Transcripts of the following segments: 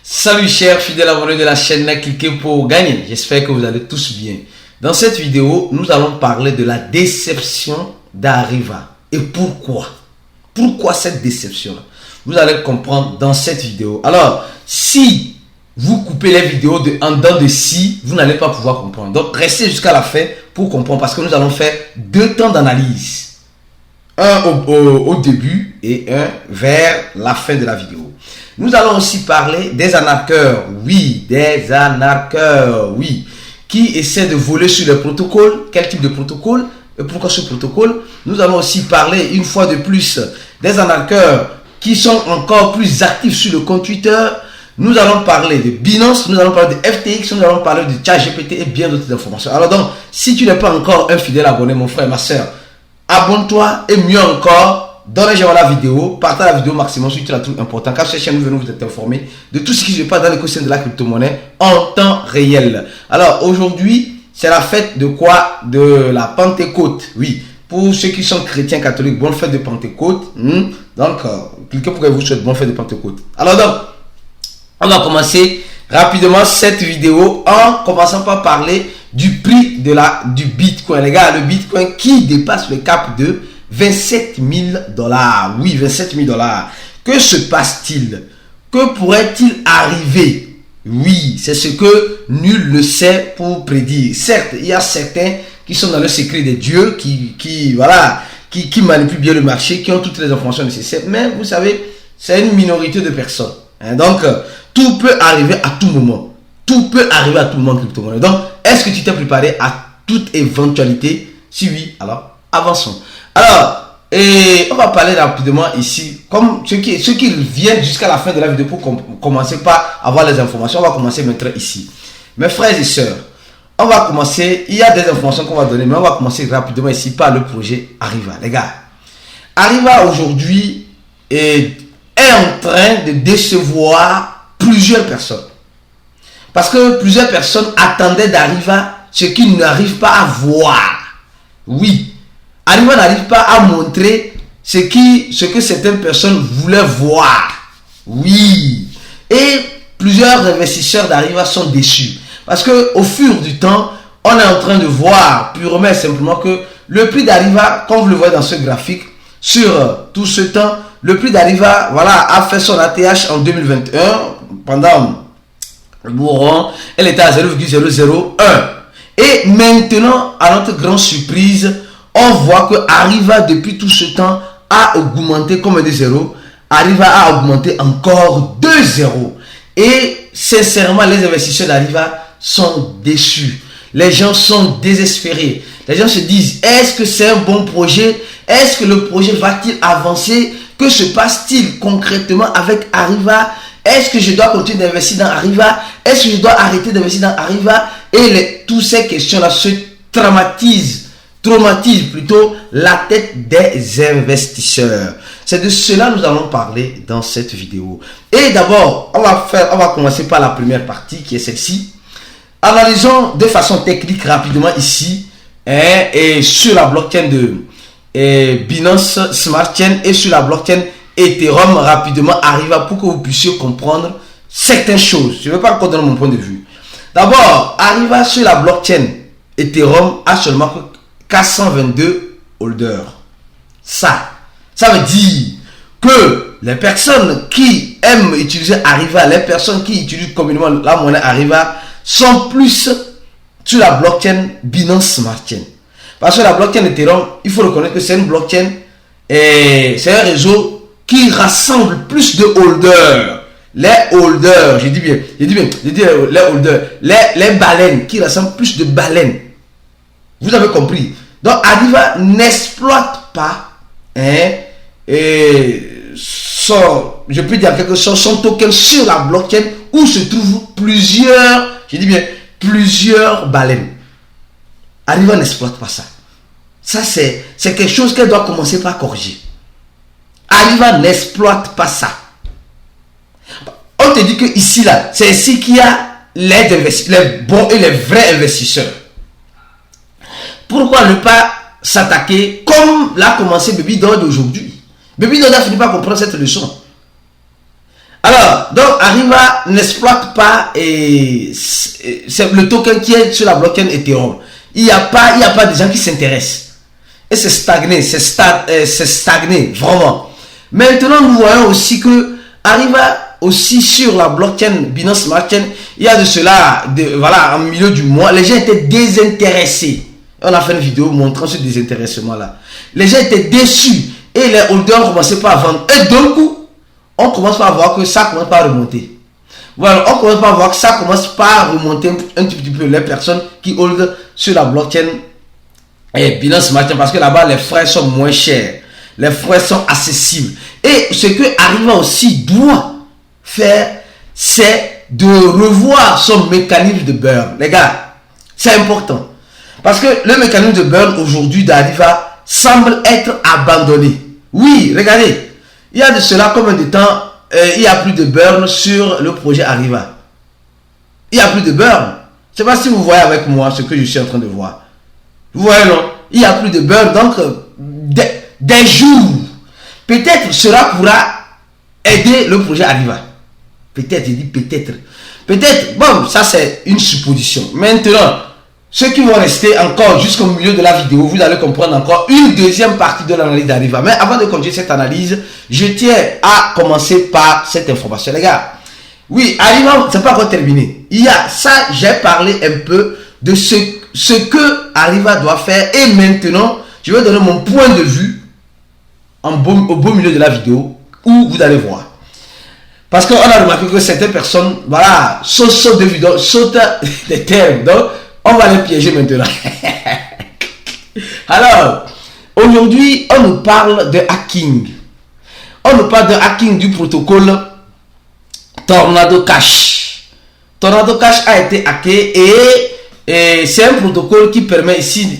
Salut chers fidèles abonnés de la chaîne, cliquez pour gagner. J'espère que vous allez tous bien. Dans cette vidéo, nous allons parler de la déception d'Arriva. Et pourquoi? Pourquoi cette déception? Vous allez comprendre dans cette vidéo. Alors, si vous coupez les vidéos en dents de scie, vous n'allez pas pouvoir comprendre. Donc, restez jusqu'à la fin pour comprendre parce que nous allons faire deux temps d'analyse. Un au début et un vers la fin de la vidéo. Nous allons aussi parler des arnaqueurs, oui, qui essaient de voler sur le protocole. Quel type de protocole et pourquoi ce protocole? Nous allons aussi parler une fois de plus des arnaqueurs qui sont encore plus actifs sur le compte Twitter. Nous allons parler de Binance, nous allons parler de FTX, nous allons parler de ChatGPT et bien d'autres informations. Alors donc, si tu n'es pas encore un fidèle abonné, mon frère, ma soeur, abonne-toi et mieux encore, donne j'aime la vidéo, partage la vidéo maximum si tu la trouves important car cette chaîne nous venons vous être informé de tout ce qui se passe dans l'écosystème de la crypto-monnaie en temps réel. Alors aujourd'hui, c'est la fête de quoi? De la Pentecôte. Oui, pour ceux qui sont chrétiens catholiques, bonne fête de Pentecôte. Donc, cliquez pour que vous souhaitez bonne fête de Pentecôte. Alors donc, on va commencer rapidement cette vidéo en commençant par parler du prix du Bitcoin. Les gars, le Bitcoin qui dépasse le cap de 27 000 $. Oui, 27 000 $. Que se passe-t-il? Que pourrait-il arriver? Oui, c'est ce que nul ne sait pour prédire. Certes, il y a certains qui sont dans le secret des dieux, qui manipulent bien le marché, qui ont toutes les informations nécessaires. Mais vous savez, c'est une minorité de personnes. Donc, tout peut arriver à tout moment. Tout peut arriver à tout moment, crypto-monnaie. Donc, est-ce que tu t'es préparé à toute éventualité? Si oui, alors avançons. Alors, on va parler rapidement ici, comme ceux qui viennent jusqu'à la fin de la vidéo pour commencer par avoir les informations. On va commencer maintenant ici. Mes frères et sœurs, on va commencer. Il y a des informations qu'on va donner, mais on va commencer rapidement ici par le projet Arriva. Les gars, Arriva aujourd'hui est en train de décevoir plusieurs personnes. Parce que plusieurs personnes attendaient d'Arriva ce qu'ils n'arrivent pas à voir. Oui. Arriva n'arrive pas à montrer ce que certaines personnes voulaient voir. Oui. Et plusieurs investisseurs d'Arriva sont déçus. Parce qu'au fur du temps, on est en train de voir purement et simplement que le prix d'Arriva, comme vous le voyez dans ce graphique, sur tout ce temps, le prix d'Arriva a fait son ATH en 2021. Pendant le bourron, elle était à 0,001. Et maintenant, à notre grande surprise, on voit que Arriva depuis tout ce temps a augmenté comme des zéros. Arriva a augmenté encore 2 zéros. Et sincèrement, les investisseurs d'Arriva sont déçus. Les gens sont désespérés. Les gens se disent, est-ce que c'est un bon projet? Est-ce que le projet va-t-il avancer? Que se passe-t-il concrètement avec Arriva? Est-ce que je dois continuer d'investir dans Arriva? Est-ce que je dois arrêter d'investir dans Arriva? Et toutes ces questions-là se traumatisent plutôt la tête des investisseurs. C'est de cela que nous allons parler dans cette vidéo. Et d'abord, on va commencer par la première partie qui est celle-ci. Analysons de façon technique rapidement ici et sur la blockchain de Binance Smart Chain et sur la blockchain Ethereum rapidement Arriva pour que vous puissiez comprendre certaines choses. Je ne vais pas encore donner mon point de vue. D'abord, Arriva sur la blockchain Ethereum a seulement 422 holders. Ça veut dire que les personnes qui aiment utiliser Arriva, les personnes qui utilisent communément la monnaie Arriva sont plus sur la blockchain Binance Smart Chain. Parce que la blockchain Ethereum, il faut reconnaître que c'est une blockchain et c'est un réseau qui rassemble plus de holders. Les holders, je dis bien les holders, les baleines, qui rassemblent plus de baleines. Vous avez compris. Donc Arriva n'exploite pas je peux dire quelque chose, son token sur la blockchain où se trouvent plusieurs baleines. Arriva n'exploite pas ça. Ça c'est quelque chose qu'elle doit commencer par corriger. Arriva n'exploite pas ça. On te dit que ici là, c'est ici qu'il y a les bons et les vrais investisseurs. Pourquoi ne pas s'attaquer comme l'a commencé Baby Dodd aujourd'hui? Baby Dodd a fini par comprendre cette leçon. Alors, donc Arriva n'exploite pas c'est le token qui est sur la blockchain Ethereum. Il n'y a pas de gens qui s'intéressent. Et c'est stagné, c'est stagné, vraiment. Maintenant, nous voyons aussi que Arriva aussi sur la blockchain Binance Smart Chain, il y a de cela, voilà, en milieu du mois, les gens étaient désintéressés. On a fait une vidéo montrant ce désintéressement-là. Les gens étaient déçus et les holders ont commencé par vendre. Et d'un coup, on commence par voir que ça commence par remonter. Voilà, on commence par voir que ça commence par remonter un petit peu les personnes qui holdent sur la blockchain et Binance Smart Chain, parce que là-bas les frais sont moins chers, les frais sont accessibles. Et ce que Arriva aussi doit faire, c'est de revoir son mécanisme de burn. Les gars, c'est important. Parce que le mécanisme de burn aujourd'hui d'Arriva semble être abandonné. Oui, regardez. Il y a de cela combien de temps il n'y a plus de burn sur le projet Arriva. Il n'y a plus de burn. Je ne sais pas si vous voyez avec moi ce que je suis en train de voir. Vous voyez, non? Il n'y a plus de burn. Donc, des jours, peut-être cela pourra aider le projet Arriva. Peut-être, je dis peut-être. Peut-être, bon, ça c'est une supposition. Maintenant, ceux qui vont rester encore jusqu'au milieu de la vidéo, vous allez comprendre encore une deuxième partie de l'analyse d'Arriva. Mais avant de continuer cette analyse, je tiens à commencer par cette information. Les gars, oui, Arriva, c'est pas encore terminé. Il y a ça, j'ai parlé un peu de ce que Arriva doit faire. Et maintenant, je vais donner mon point de vue au beau milieu de la vidéo où vous allez voir. Parce qu'on a remarqué que certaines personnes, voilà, sautent des termes. Donc, on va les piéger maintenant. Alors, aujourd'hui, on nous parle de hacking. On nous parle de hacking du protocole Tornado Cash. Tornado Cash a été hacké et c'est un protocole qui permet ici,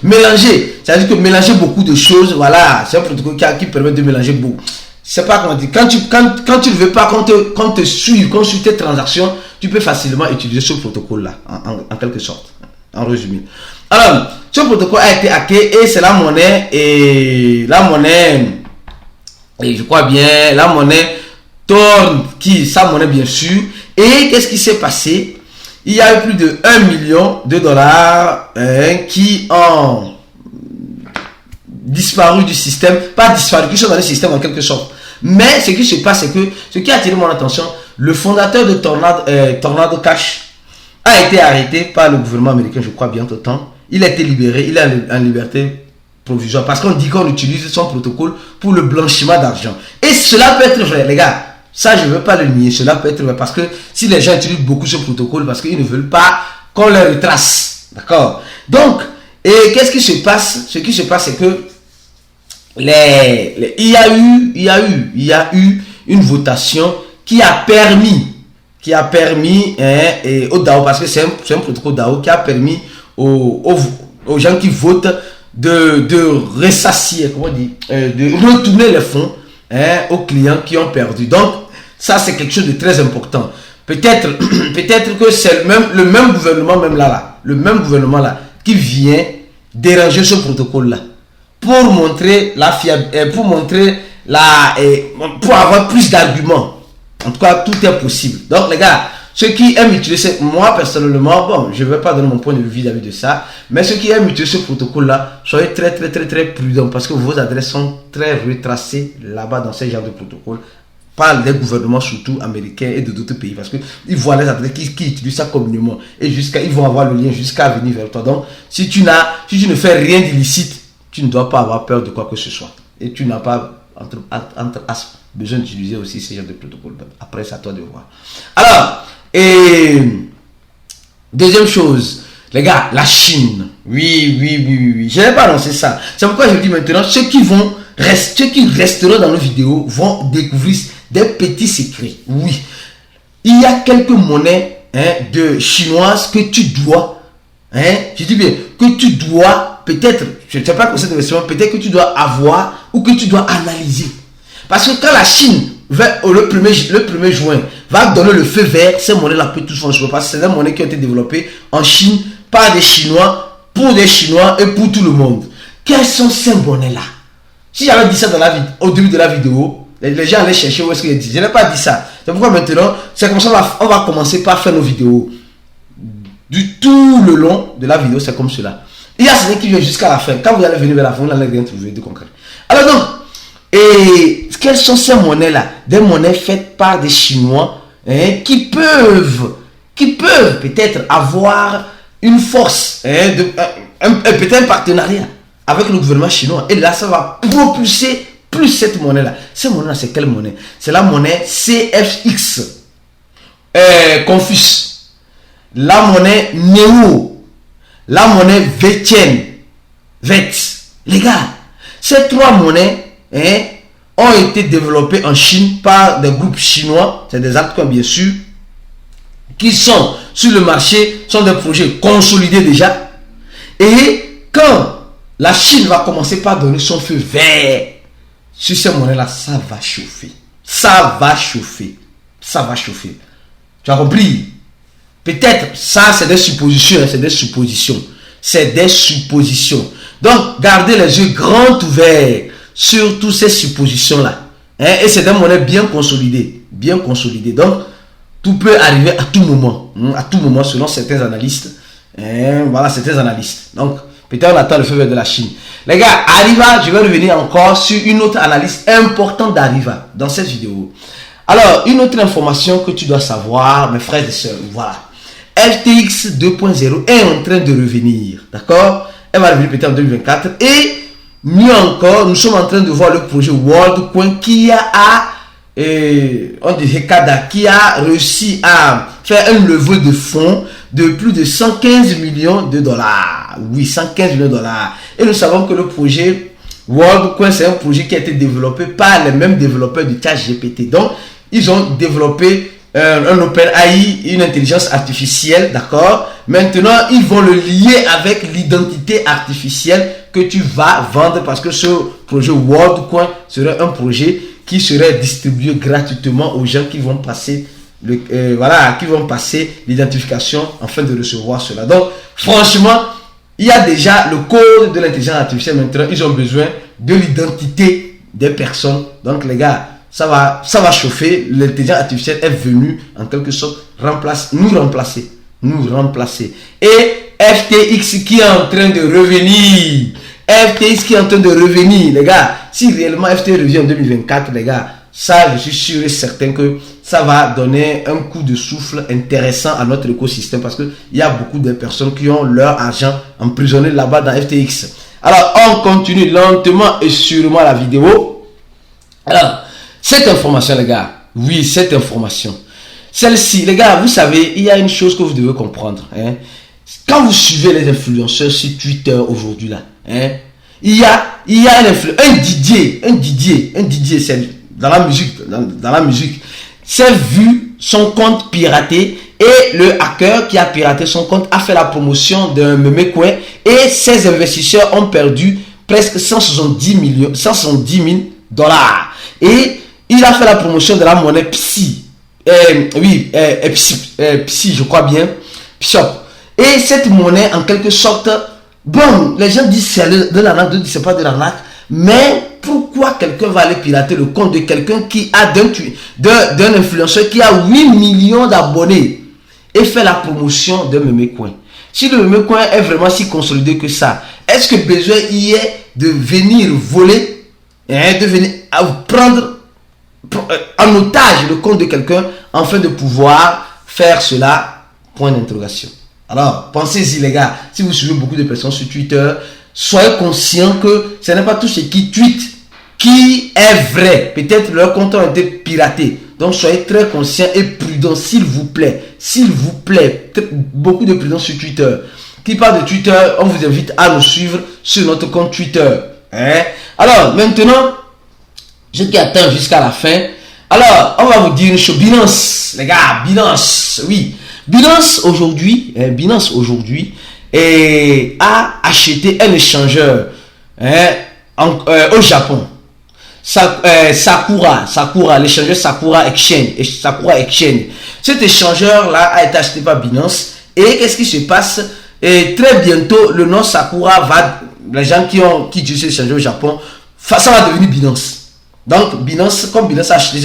mélanger. C'est-à-dire que mélanger beaucoup de choses, voilà, c'est un protocole qui permet de mélanger beaucoup. C'est pas comment dire. Quand tu ne veux pas qu'on te suive, qu'on suive tes transactions, tu peux facilement utiliser ce protocole-là, en quelque sorte, en résumé. Alors, ce protocole a été hacké et c'est la monnaie, et je crois bien, la monnaie Torn, sa monnaie bien sûr. Et qu'est-ce qui s'est passé? Il y a eu plus de 1 million de dollars qui ont disparu du système, pas disparu, qui sont dans le système en quelque sorte. Mais ce qui se passe, c'est que ce qui a attiré mon attention, le fondateur de Tornado Cash a été arrêté par le gouvernement américain, je crois bien tout le temps. Il a été libéré, il est en liberté provisoire parce qu'on dit qu'on utilise son protocole pour le blanchiment d'argent. Et cela peut être vrai, les gars. Ça, je ne veux pas le nier. Cela peut être vrai parce que si les gens utilisent beaucoup ce protocole parce qu'ils ne veulent pas qu'on les retrace. D'accord? Donc, et qu'est-ce qui se passe? Ce qui se passe, c'est que il y a eu une votation qui a permis au DAO, parce que c'est un protocole DAO qui a permis aux gens qui votent de ressassier, comment dire, de retourner les fonds aux clients qui ont perdu. Donc ça c'est quelque chose de très important. Peut-être que c'est le même gouvernement qui vient déranger ce protocole là pour montrer pour avoir plus d'arguments. En tout cas, tout est possible. Donc les gars, ceux qui aiment utiliser, moi personnellement, bon, je ne vais pas donner mon point de vue vis-à-vis de ça, mais ceux qui aiment utiliser ce protocole-là, soyez très prudents parce que vos adresses sont très retracées là-bas dans ce genre de protocole par les gouvernements, surtout américains et d'autres pays, parce qu'ils voient les adresses qui utilisent ça communément et ils vont avoir le lien jusqu'à venir vers toi. Donc, si tu ne fais rien d'illicite, tu ne dois pas avoir peur de quoi que ce soit. Et tu n'as pas besoin d'utiliser aussi ce genre de protocole. Après, c'est à toi de voir. Alors, et deuxième chose, les gars, la Chine. Oui. Je n'ai pas annoncé ça. C'est pourquoi je dis maintenant, ceux qui resteront dans nos vidéos vont découvrir des petits secrets. Oui. Il y a quelques monnaies de chinoises que tu dois, je dis bien, que tu dois, peut-être, je ne sais pas comment c'est d'investissement, peut-être que tu dois avoir ou que tu dois analyser. Parce que quand la Chine, le 1er juin, va donner le feu vert, ces monnaies-là peuvent tous fonctionner. Parce que c'est des monnaies qui ont été développées en Chine par des Chinois, pour des Chinois et pour tout le monde. Quelles sont ces monnaies-là? Si j'avais dit ça au début de la vidéo, Les gens allaient chercher où est-ce qu'il dit. Je n'ai pas dit ça. C'est pourquoi maintenant, c'est comme ça on va commencer par faire nos vidéos. Du tout le long de la vidéo, c'est comme cela. Il y a celui qui vient jusqu'à la fin. Quand vous allez venir vers la fin, vous n'allez rien trouver de concret. Alors donc, et quelles sont ces monnaies-là? Des monnaies faites par des Chinois qui peuvent peut-être avoir une force, peut-être un partenariat avec le gouvernement chinois. Et là, ça va propulser plus cette monnaie-là. Cette monnaie-là, c'est quelle monnaie? C'est la monnaie CFX, Confuce, la monnaie Néo, la monnaie Vétienne, VET. Les gars, ces trois monnaies ont été développées en Chine par des groupes chinois, c'est des acteurs bien sûr, qui sont sur le marché, sont des projets consolidés déjà. Et quand la Chine va commencer par donner son feu vert sur ces monnaies-là, ça va chauffer. Ça va chauffer. Ça va chauffer. Tu as compris? Peut-être, ça c'est des suppositions, c'est des suppositions. C'est des suppositions. Donc, gardez les yeux grands ouverts sur toutes ces suppositions-là. Et c'est des monnaies bien consolidées. Bien consolidées. Donc, tout peut arriver à tout moment. À tout moment, selon certains analystes. Voilà, certains analystes. Donc, peut-être on attend le feu vert de la Chine. Les gars, Arriva, je vais revenir encore sur une autre analyse importante d'Arriva dans cette vidéo. Alors, une autre information que tu dois savoir, mes frères et sœurs, voilà. FTX 2.0 est en train de revenir, d'accord? Elle va revenir peut-être en 2024. Et mieux encore, nous sommes en train de voir le projet WorldCoin qui a réussi à faire un levée de fonds de plus de 115 millions de dollars. Oui, 115 millions de dollars. Et nous savons que le projet WorldCoin, c'est un projet qui a été développé par les mêmes développeurs de ChatGPT. Donc, ils ont développé un OpenAI, une intelligence artificielle, d'accord? Maintenant, ils vont le lier avec l'identité artificielle que tu vas vendre parce que ce projet WorldCoin serait un projet qui serait distribué gratuitement aux gens qui vont passer qui vont passer l'identification afin de recevoir cela. Donc, franchement, il y a déjà le code de l'intelligence artificielle. Maintenant, ils ont besoin de l'identité des personnes. Donc, les gars, ça va chauffer. L'intelligence artificielle est venue en quelque sorte nous remplacer. Et FTX qui est en train de revenir. FTX qui est en train de revenir, les gars. Si réellement FTX revient en 2024, les gars, ça, je suis sûr et certain que ça va donner un coup de souffle intéressant à notre écosystème parce qu'il y a beaucoup de personnes qui ont leur argent emprisonné là-bas dans FTX. Alors, on continue lentement et sûrement la vidéo. Alors, cette information, les gars, oui, cette information, celle-ci, les gars, vous savez, il y a une chose que vous devez comprendre. Quand vous suivez les influenceurs sur Twitter aujourd'hui, là, il y a un Didier, c'est dans la musique, s'est vu son compte piraté et le hacker qui a piraté son compte a fait la promotion d'un meme coin et ses investisseurs ont perdu presque 170 000 dollars. Et il a fait la promotion de la monnaie Psy. Psy, je crois bien. Psyop. Et cette monnaie, en quelque sorte, bon, les gens disent c'est de l'arnaque, d'autres disent c'est pas de l'arnaque. Mais pourquoi quelqu'un va aller pirater le compte de quelqu'un qui a d'un influenceur qui a 8 millions d'abonnés et fait la promotion d'un meme coin? Si le meme coin est vraiment si consolidé que ça, est-ce que besoin y est de venir voler, de venir prendre en otage le compte de quelqu'un afin de pouvoir faire cela? Point d'interrogation. Alors, pensez-y les gars, si vous suivez beaucoup de personnes sur Twitter, soyez conscients que ce n'est pas tout ce qui tweet qui est vrai. Peut-être leur compte a été piraté. Donc, soyez très conscients et prudents, s'il vous plaît. S'il vous plaît, beaucoup de prudence sur Twitter. Qui parle de Twitter, on vous invite à nous suivre sur notre compte Twitter. Alors, maintenant, je qui attends jusqu'à la fin. Alors, on va vous dire une chose. Binance, les gars, Binance, oui. Binance aujourd'hui a acheté un échangeur au Japon. Sakura, l'échangeur Sakura Exchange. Cet échangeur-là a été acheté par Binance. Et qu'est-ce qui se passe? Et très bientôt, le nom Sakura les gens qui utilisent l'échangeur au Japon, ça va devenir Binance. Donc, Binance, comme Binance a acheté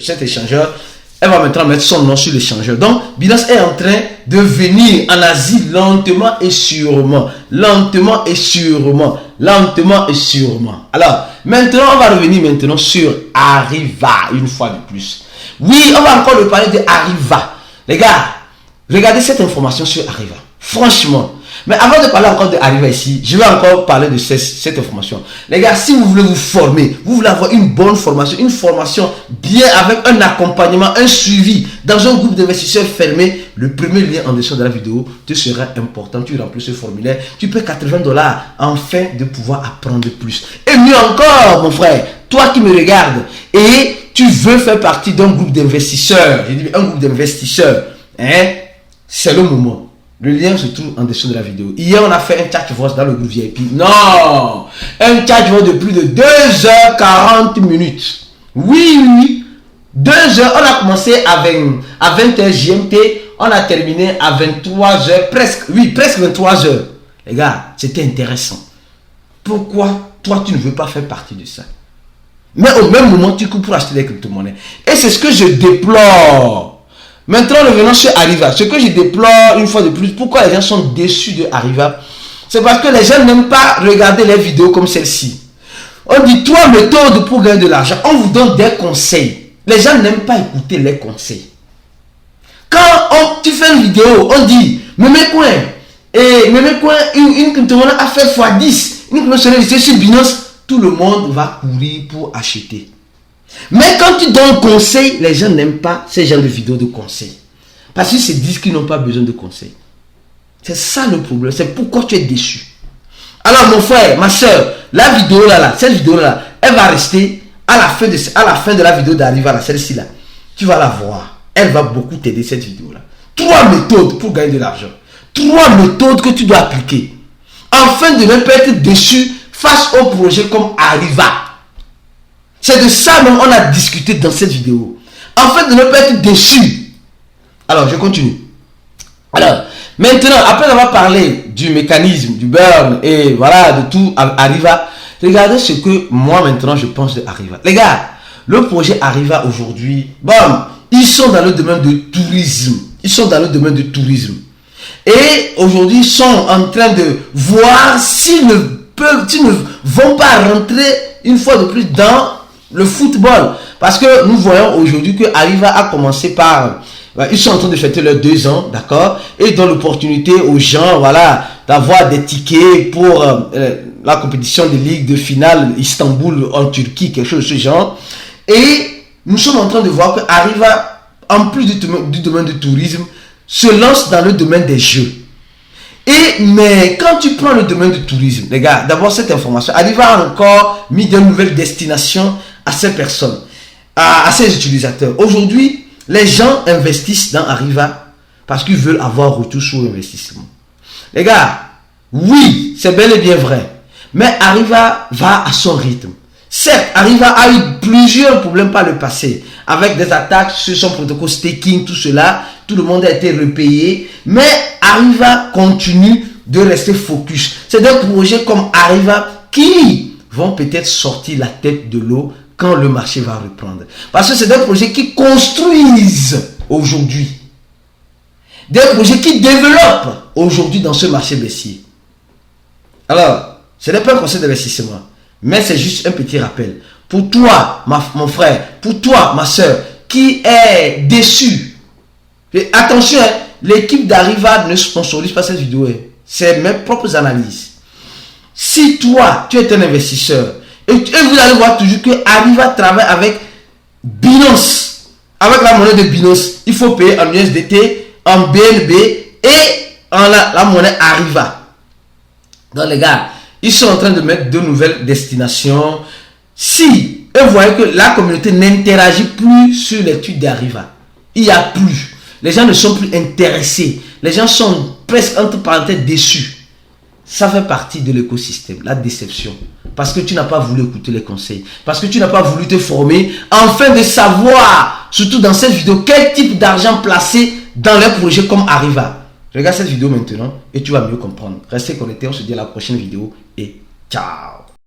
cet échangeur, elle va maintenant mettre son nom sur l'échangeur. Donc, Binance est en train de venir en Asie lentement et sûrement. Lentement et sûrement. Lentement et sûrement. Alors, maintenant, on va revenir maintenant sur Arriva, une fois de plus. Oui, on va encore parler de Arriva. Les gars, regardez cette information sur Arriva. Franchement. Mais avant de parler encore de Arriva ici, je vais encore parler de cette information. Les gars, si vous voulez vous former, vous voulez avoir une bonne formation, une formation bien avec un accompagnement, un suivi dans un groupe d'investisseurs fermé, le premier lien en dessus de la vidéo te sera important. Tu remplis ce formulaire, tu paies $80 afin de pouvoir apprendre plus. Et mieux encore, mon frère, toi qui me regardes et tu veux faire partie d'un groupe d'investisseurs, j'ai dit un groupe d'investisseurs, hein, c'est le moment. Le lien se trouve en dessous de la vidéo. Hier, on a fait un chat voice dans le groupe VIP. Non! Un chat voice de plus de 2h40 minutes. Oui. 2 heures. On a commencé à 20h GMT. On a terminé à 23h. Presque 23h. Les gars, c'était intéressant. Pourquoi toi, tu ne veux pas faire partie de ça? Mais au même moment, tu coupes pour acheter des crypto-monnaies. Et c'est ce que je déplore. Maintenant, revenons sur Arriva. Ce que je déplore une fois de plus, pourquoi les gens sont déçus de Arriva, c'est parce que les gens n'aiment pas regarder les vidéos comme celle-ci. On dit 3 méthodes pour gagner de l'argent. On vous donne des conseils. Les gens n'aiment pas écouter les conseils. Quand tu fais une vidéo, on dit, une crypto-monnaie a fait x10. Une crypto-monnaie sur Binance, tout le monde va courir pour acheter. Mais quand tu donnes conseil, les gens n'aiment pas ces genres de vidéos de conseils. Parce qu'ils se disent qu'ils n'ont pas besoin de conseils. C'est ça le problème. C'est pourquoi tu es déçu. Alors mon frère, ma soeur, la vidéo là, cette vidéo là, elle va rester à la fin de la vidéo d'Arriva, celle-ci là. Tu vas la voir. Elle va beaucoup t'aider cette vidéo là. 3 méthodes pour gagner de l'argent. 3 méthodes que tu dois appliquer. Afin de ne pas être déçu face au projet comme Arriva. C'est de ça même on a discuté dans cette vidéo. Afin de ne pas être déçu. Alors, je continue. Alors, maintenant, après avoir parlé du mécanisme, du burn et voilà, de tout Arriva, regardez ce que moi maintenant je pense de Arriva. Les gars, le projet Arriva aujourd'hui, bon, ils sont dans le domaine de tourisme. Ils sont dans le domaine de tourisme. Et aujourd'hui, ils sont en train de voir s'ils ne vont pas rentrer une fois de plus dans le football. Parce que nous voyons aujourd'hui que Arriva a commencé par... Ils sont en train de fêter leurs 2 ans, d'accord? Et donnent l'opportunité aux gens, voilà, d'avoir des tickets pour la compétition de Ligue de finale Istanbul en Turquie, quelque chose de ce genre. Et nous sommes en train de voir que Arriva, en plus du domaine du tourisme, se lance dans le domaine des jeux. Mais quand tu prends le domaine du tourisme, les gars, d'abord cette information, Arriva a encore mis de nouvelles destinations à ces personnes, à ces utilisateurs. Aujourd'hui, les gens investissent dans Arriva parce qu'ils veulent avoir retour sur l'investissement. Les gars, oui, c'est bel et bien vrai. Mais Arriva va à son rythme. Certes, Arriva a eu plusieurs problèmes par le passé. Avec des attaques sur son protocole staking, tout cela. Tout le monde a été repayé. Mais Arriva continue de rester focus. C'est des projets comme Arriva qui vont peut-être sortir la tête de l'eau quand le marché va reprendre. Parce que c'est des projets qui construisent aujourd'hui. Des projets qui développent aujourd'hui dans ce marché baissier. Alors, ce n'est pas un conseil d'investissement, mais c'est juste un petit rappel. Pour toi, mon frère, pour toi, ma soeur, qui est déçu. Et attention, hein, l'équipe d'Arriva ne sponsorise pas cette vidéo. C'est mes propres analyses. Si toi, tu es un investisseur, et vous allez voir toujours que Arriva travaille avec Binance. Avec la monnaie de Binance, il faut payer en USDT, en BNB et en la monnaie Arriva. Donc les gars, ils sont en train de mettre de nouvelles destinations. Si vous voyez que la communauté n'interagit plus sur l'étude d'Arriva, il n'y a plus. Les gens ne sont plus intéressés. Les gens sont presque entre parenthèses déçus. Ça fait partie de l'écosystème, la déception. Parce que tu n'as pas voulu écouter les conseils. Parce que tu n'as pas voulu te former afin de savoir, surtout dans cette vidéo, quel type d'argent placer dans les projets comme Arriva. Regarde cette vidéo maintenant et tu vas mieux comprendre. Restez connectés, on se dit à la prochaine vidéo et ciao.